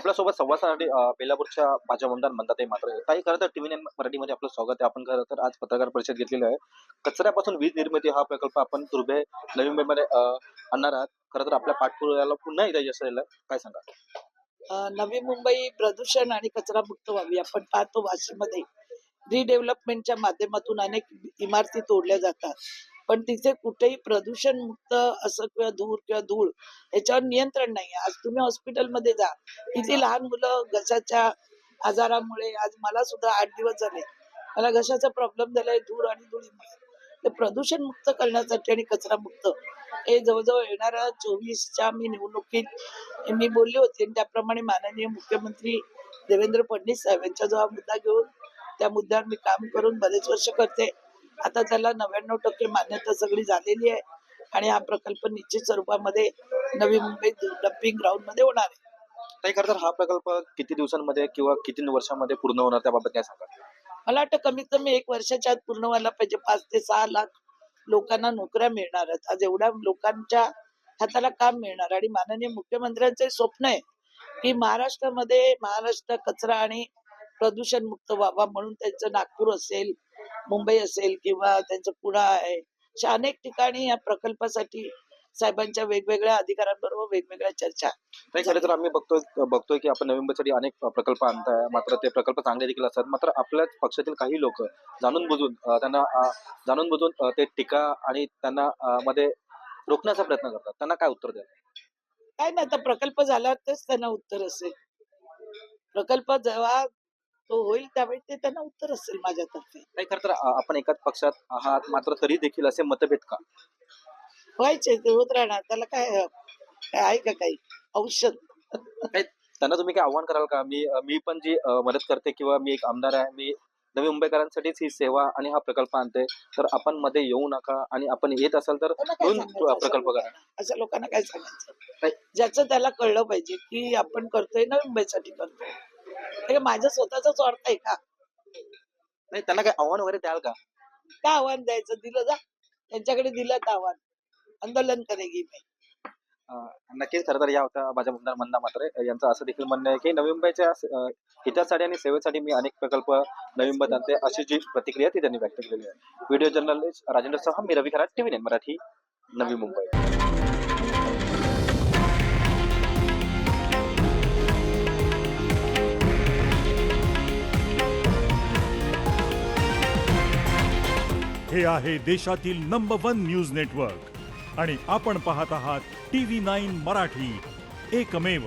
आपल्यासोबत संवादासाठी बेलापूरच्या भाजप आमदार मंदाताई मात्रे ताई. खरं तर टीव्ही9 मराठीमध्ये आपलं स्वागत आहे. आपण खरं तर आज पत्रकार परिषद घेतलेली आहे. कचऱ्यापासून वीज निर्मिती हा प्रकल्प आपण तुर्भे नवी मुंबईमध्ये आणणार आहात. खरं तर आपल्या पाठपुराव्याला पुन्हा एकदा यश आलेलं आहे. काय सांगा? नवी मुंबई प्रदूषण आणि कचरा मुक्त व्हावी. आपण पाहतो वाशीमध्ये रिडेव्हलपमेंटच्या माध्यमातून अनेक इमारती तोडल्या जातात, पण तिथे कुठेही प्रदूषण मुक्त असं किंवा धूळ याच्यावर नियंत्रण नाही. आज तुम्ही हॉस्पिटलमध्ये जा, किती लहान मुलं घशाच्या आजारामुळे, आज मला सुद्धा 8 दिवस झाले, मला घशाचा प्रॉब्लेम झालाय धूळ आणि धुळीमुळे. तर प्रदूषण मुक्त करण्यासाठी आणि कचरा मुक्त हे जवळजवळ येणाऱ्या 24च्या मी निवडणुकीत मी बोलली होती, आणि त्याप्रमाणे माननीय मुख्यमंत्री देवेंद्र फडणवीस साहेब यांचा जो हा मुद्दा घेऊन त्या मुद्द्यावर मी काम करून बरेच वर्ष करते. आता त्याला 99% मान्यता सगळी झालेली आहे, आणि हा प्रकल्प निश्चित स्वरूपामध्ये नवी मुंबई डम्पिंग ग्राउंड मध्ये होणार आहे. ताई, खरं तर हा प्रकल्प किती दिवसांमध्ये किंवा किती वर्षांमध्ये पूर्ण होणार त्याबाबत काय सांगा? मला वाटतं कमीत कमी 1 वर्षाच्या आत पूर्ण व्हायला पाहिजे. 5 ते 6 लाख लोकांना नोकऱ्या मिळणार आहेत. आज एवढ्या लोकांच्या हाताला काम मिळणार, आणि माननीय मुख्यमंत्र्यांचे स्वप्न आहे की महाराष्ट्र कचरा आणि प्रदूषण मुक्त व्हावा. म्हणून त्यांचं नागपूर असेल, मुंबई असेल, किंवा त्यांचं पुणे आहे, अशा अनेक ठिकाणी या प्रकल्पासाठी साहेबांच्या वेगवेगळ्या अधिकाऱ्यांबरोबर वेगवेगळ्या चर्चा. नाही, खरं तर आम्ही बघतोय की आपण नवी मुंबईसाठी अनेक प्रकल्प आणताय. मात्र ते प्रकल्प चांगले देखील असतात. मात्र आपल्याच पक्षातील काही लोक जाणून बुजून ते टीका आणि त्यांना मध्ये रोखण्याचा प्रयत्न करतात. त्यांना काय उत्तर द्याल? काय नाही, आता प्रकल्प झाल्यावर तेच त्यांना उत्तर असेल. प्रकल्प जेव्हा तो होईल त्यावेळी ते त्यांना उत्तर असेल माझ्यातर्फे. नाही, खरं तर आपण एकाच पक्षात आहात, मात्र तरी देखील असे मतभेद का? व्हायचे, ते होत राहणार. त्याला काय काय आहे का काही औषध? काही त्यांना तुम्ही काय आव्हान कराल का? मी पण जी मदत करते किंवा मी एक आमदार आहे, मी नवी मुंबईकरांसाठीच ही सेवा आणि हा प्रकल्प आणते, तर आपण मध्ये येऊ नका, आणि आपण येत असाल तर त्यांना काय दोन सांगायचं प्रकल्प करा. अशा लोकांना काय सांगायचं? नाही. ज्याचं त्याला कळलं पाहिजे की आपण करतोय नवी मुंबईसाठी करतोय. हे माझं स्वतःचा स्वार्थ आहे का? नाही, त्यांना काय आव्हान वगैरे द्याल का? काय आव्हान द्यायचं? दिलं जा, त्यांच्याकडे दिलं तर आव्हान आंदोलन करेगी मी. नक्कीच. खरं तर या होत्या माझ्या आमदार मंदा म्हात्रे यांचं असं देखील म्हणणं आहे की नवी मुंबईच्या हितासाठी आणि सेवेसाठी मी अनेक प्रकल्प नवी मुंबईत आणते, अशी जी प्रतिक्रिया ती त्यांनी व्यक्त केलेली आहे. व्हिडिओ जर्नलिस्ट राजेंद्र सह मी रवी खरात, टीव्ही9 मराठी, नवी मुंबई. हे आहे देशातील नंबर 1 न्यूज नेटवर्क, आणि आपण पाहत आहात टीव्ही9 मराठी, एकमेव.